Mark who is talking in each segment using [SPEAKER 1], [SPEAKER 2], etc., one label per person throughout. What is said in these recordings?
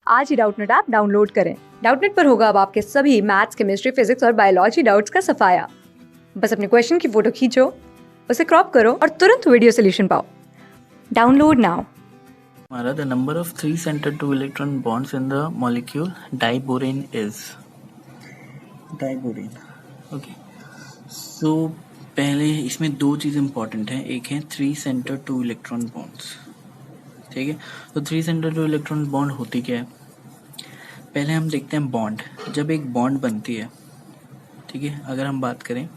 [SPEAKER 1] आज ही Doubtnut app download करें। डाउटनट पर होगा अब आपके सभी मैथ्स, केमिस्ट्री, फिजिक्स और बायोलॉजी डाउट्स का सफाया। बस अपने क्वेश्चन की फोटो खींचो, उसे क्रॉप करो और तुरंत वीडियो सोल्यूशन पाओ। Download now.
[SPEAKER 2] हमारा the number of 3 centered 2 electron bonds in the molecule diborane is diborane. Okay, so पहले इसमें दो चीज़ इंपॉर्टेंट है। एक है 3 centered 2 electron bonds, ठीक है। तो 3 centered 2 electron bond होती क्या है? पहले हम देखते हैं बॉन्ड। जब एक बॉन्ड बनती है, ठीक है, अगर हम बात करें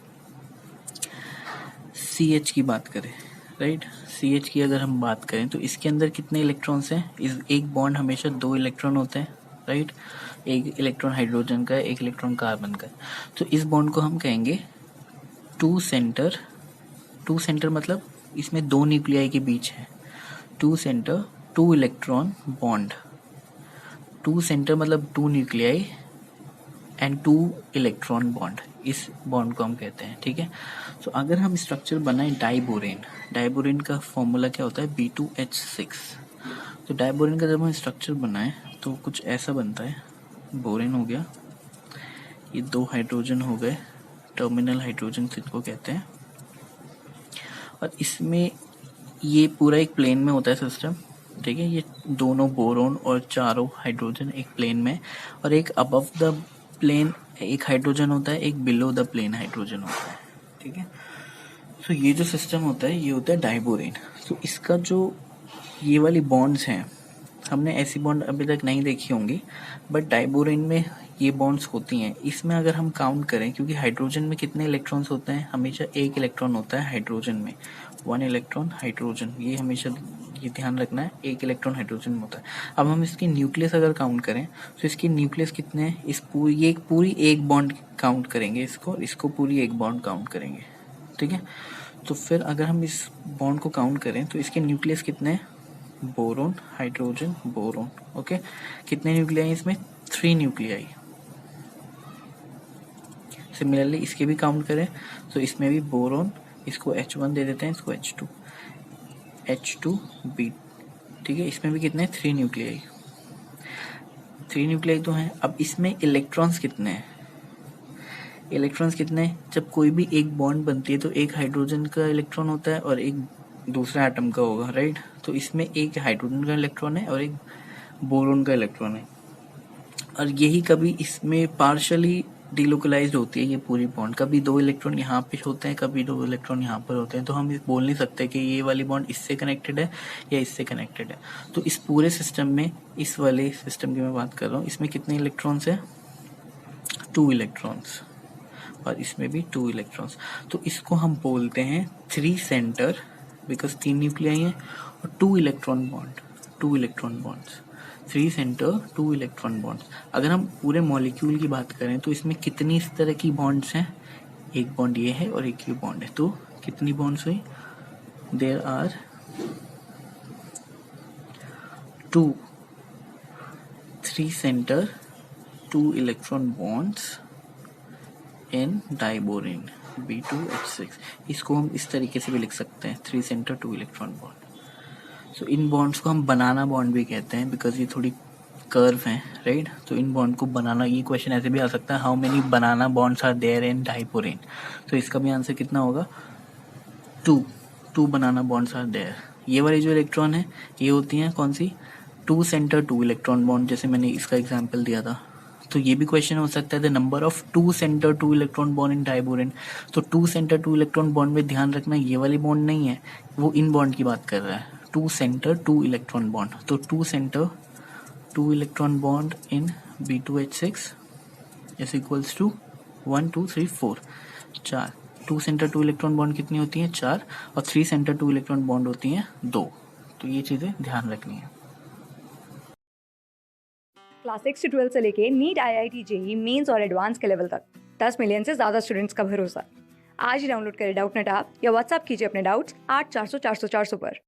[SPEAKER 2] CH की बात करें, राइट, CH की अगर हम बात करें तो इसके अंदर कितने इलेक्ट्रॉन्स हैं? इस एक बॉन्ड हमेशा 2 इलेक्ट्रॉन होते हैं, राइट। एक इलेक्ट्रॉन हाइड्रोजन का है, एक इलेक्ट्रॉन कार्बन का है। तो इस बॉन्ड को हम कहेंगे टू सेंटर। टू सेंटर मतलब इसमें दो न्यूक्लियाई के बीच है। Two centre two electron bond. Two centre मतलब two nuclei and two electron bond, इस बॉन्ड को हम कहते हैं, ठीक है। तो अगर हम स्ट्रक्चर बनाए डाइबोरेन, डाइबोरेन का फॉर्मूला क्या होता है? B2H6। तो डाइबोरेन का जब हम स्ट्रक्चर बनाए तो कुछ ऐसा बनता है। बोरेन हो गया, ये दो हाइड्रोजन हो गए, टर्मिनल हाइड्रोजन जिनको कहते हैं, और इसमें ये पूरा एक प्लेन में होता है सिस्टम, ठीक है। ये दोनों बोरोन और चारों हाइड्रोजन एक प्लेन में, और एक अबव द प्लेन एक हाइड्रोजन होता है, एक बिलो द प्लेन हाइड्रोजन होता है, ठीक है। तो ये जो सिस्टम होता है ये होता है डाइबोरेन। तो इसका जो ये वाली बॉन्ड्स हैं, हमने ऐसी बॉन्ड अभी तक नहीं देखी होंगी, बट डाइबोरेन में ये बॉन्ड्स होती हैं। इसमें अगर हम काउंट करें, क्योंकि हाइड्रोजन में कितने इलेक्ट्रॉन्स होते हैं? हमेशा एक इलेक्ट्रॉन होता है हाइड्रोजन में, 1 इलेक्ट्रॉन हाइड्रोजन, ये हमेशा ये ध्यान रखना है, एक इलेक्ट्रॉन हाइड्रोजन में होता है। अब हम इसकी न्यूक्लियस अगर काउंट करें तो इसकी न्यूक्लियस कितने हैं? इस पूरी एक बॉन्ड काउंट करेंगे इसको, और इसको पूरी एक बॉन्ड काउंट करेंगे, ठीक है। तो फिर अगर हम इस बॉन्ड को काउंट करें तो इसके न्यूक्लियस कितने हैं? Boron hydrogen boron, okay. कितने न्यूक्लियाई इसमें? 3 न्यूक्लियाई। सिमिलरली इसके भी काउंट करें तो इसमें भी बोरोन, इसको H1 दे देते हैं, इसको H2B, ठीक है। इसमें भी कितने? 3 न्यूक्लियाई। 3 न्यूक्लियाई तो हैं। अब इसमें इलेक्ट्रॉन्स कितने हैं? इलेक्ट्रॉन्स कितने हैं? जब कोई भी एक बॉन्ड बनती है तो एक हाइड्रोजन का इलेक्ट्रॉन होता है और एक दूसरा एटम का होगा, राइट। तो इसमें एक हाइड्रोजन का इलेक्ट्रॉन है और एक बोरोन का इलेक्ट्रॉन है, और यही कभी इसमें पार्शली डिलोकलाइज्ड होती है ये पूरी बॉन्ड। कभी 2 इलेक्ट्रॉन यहाँ पे होते हैं, कभी 2 इलेक्ट्रॉन यहाँ पर होते हैं। तो हम बोल नहीं सकते कि ये वाली बॉन्ड इससे कनेक्टेड है या इससे कनेक्टेड है। तो इस पूरे सिस्टम में, इस वाले सिस्टम की मैं बात कर रहा हूँ, इसमें कितने इलेक्ट्रॉन्स हैं? 2 इलेक्ट्रॉन्स, और इसमें भी 2 इलेक्ट्रॉन्स। तो इसको हम बोलते हैं 3 सेंटर, बिकॉज 3 न्यूक्लियाई हैं और 2 electron bond, 2 electron bonds, 3 centre 2 electron bonds. अगर हम पूरे मॉलिक्यूल की बात करें तो इसमें कितनी इस तरह की बॉन्ड्स हैं? एक बॉन्ड ये है और एक ये बॉन्ड है, तो कितनी बॉन्ड्स हुई? There are 2 3 centre 2 electron bonds in diborane B2H6। इसको हम इस तरीके से भी लिख सकते हैं, 3 सेंटर 2 इलेक्ट्रॉन बॉन्ड। सो इन बॉन्ड्स को हम बनाना बॉन्ड भी कहते हैं, बिकॉज ये थोड़ी कर्व हैं, राइट। तो इन बॉन्ड को बनाना, ये क्वेश्चन ऐसे भी आ सकता है, how many banana bonds are there in diborane. तो इसका भी आंसर कितना होगा? 2 बनाना बॉन्ड्स आर देयर। ये वाली जो इलेक्ट्रॉन है ये होती हैं कौन सी? 2 सेंटर 2 इलेक्ट्रॉन बॉन्ड, जैसे मैंने इसका एग्जाम्पल दिया था। तो ये भी क्वेश्चन हो सकता है, the number of 2 centre 2 electron bond in diborane. तो 2 सेंटर 2 इलेक्ट्रॉन बॉन्ड में ध्यान रखना ये वाली बॉन्ड नहीं है, वो इन बॉन्ड की बात कर रहा है। 2 सेंटर 2 इलेक्ट्रॉन बॉन्ड, तो 2 centre 2 electron bond in B2H6 is equals to 1 2 3 4, 4। 2 centre 2 electron bond कितनी होती हैं? 4, और 3 सेंटर 2 इलेक्ट्रॉन बॉन्ड होती हैं 2। तो ये चीजें ध्यान रखनी है।
[SPEAKER 1] क्लास 6 से 12 से लेके नीट, IIT JEE मेंस और एडवांस के लेवल तक 10 मिलियन से ज्यादा स्टूडेंट्स का भरोसा। आज ही डाउनलोड करें डाउटनट ऐप या व्हाट्सएप कीजिए अपने डाउट्स 8400 400 400 पर।